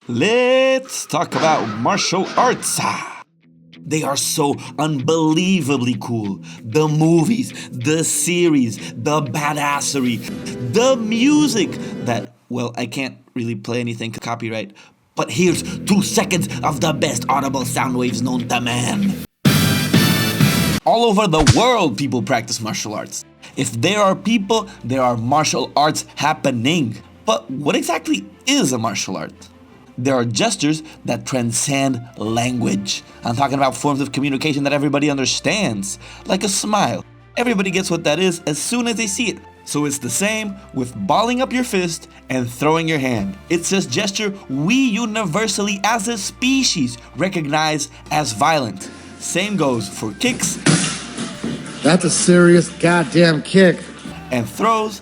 Let's talk about martial arts. They are so unbelievably cool. The movies, the series, the badassery, the music that, well, I can't really play anything copyright, but here's 2 seconds of the best audible sound waves known to man. All over the world, people practice martial arts. If there are people, there are martial arts happening. But what exactly is a martial art? There are gestures that transcend language. I'm talking about forms of communication that everybody understands, like a smile. Everybody gets what that is as soon as they see it. So it's the same with balling up your fist and throwing your hand. It's a gesture we universally as a species recognize as violent. Same goes for kicks. That's a serious goddamn kick. And throws.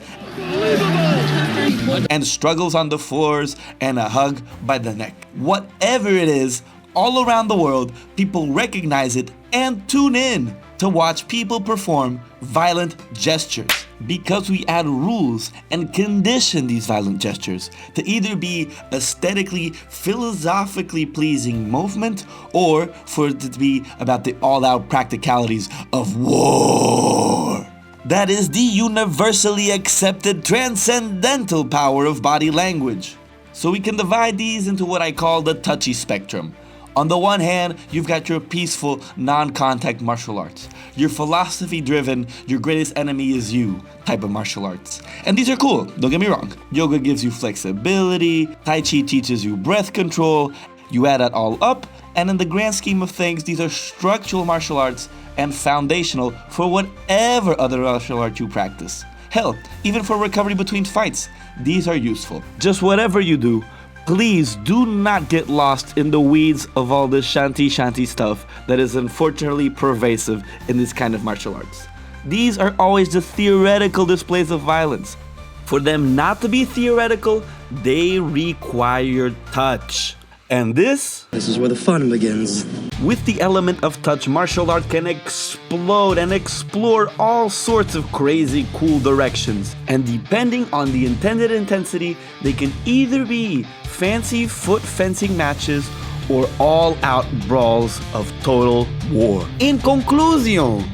And struggles on the floors and a hug by the neck. Whatever it is, all around the world, people recognize it and tune in to watch people perform violent gestures. Because we add rules and condition these violent gestures to either be aesthetically, philosophically pleasing movement or for it to be about the all-out practicalities of war. That is the universally accepted transcendental power of body language. So we can divide these into what I call the touchy spectrum. On the one hand, you've got your peaceful, non-contact martial arts. Your philosophy-driven, your greatest enemy is you type of martial arts. And these are cool, don't get me wrong. Yoga gives you flexibility, Tai Chi teaches you breath control. You add that all up, and in the grand scheme of things, these are structural martial arts and foundational for whatever other martial art you practice. Hell, even for recovery between fights, these are useful. Just whatever you do, please do not get lost in the weeds of all this shanty stuff that is unfortunately pervasive in this kind of martial arts. These are always just theoretical displays of violence. For them not to be theoretical, they require touch. And this is where the fun begins. With the element of touch, martial art can explode and explore all sorts of crazy cool directions. And depending on the intended intensity, they can either be fancy foot fencing matches or all-out brawls of total war. In conclusion,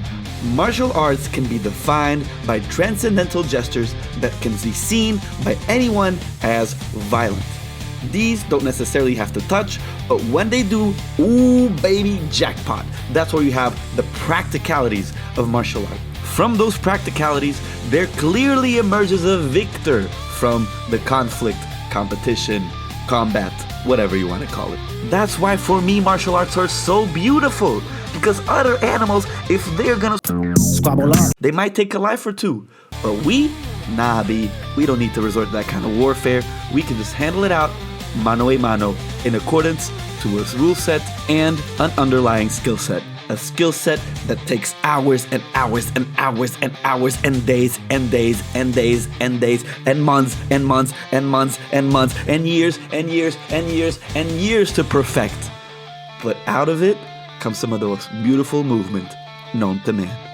martial arts can be defined by transcendental gestures that can be seen by anyone as violent. These don't necessarily have to touch, but when they do, ooh baby, jackpot. That's where you have the practicalities of martial art. From those practicalities, there clearly emerges a victor from the conflict, competition, combat, whatever you want to call it. That's why for me martial arts are so beautiful, because other animals, if they're gonna squabble on, they might take a life or two, but we don't need to resort to that kind of warfare. We can just handle it out mano a mano in accordance to a rule set and an underlying skill set. A skill set that takes hours and hours and hours and hours and days and days and days and days and months and months and months and months and years and years and years and years to perfect. But out of it comes some of the most beautiful movement known to man.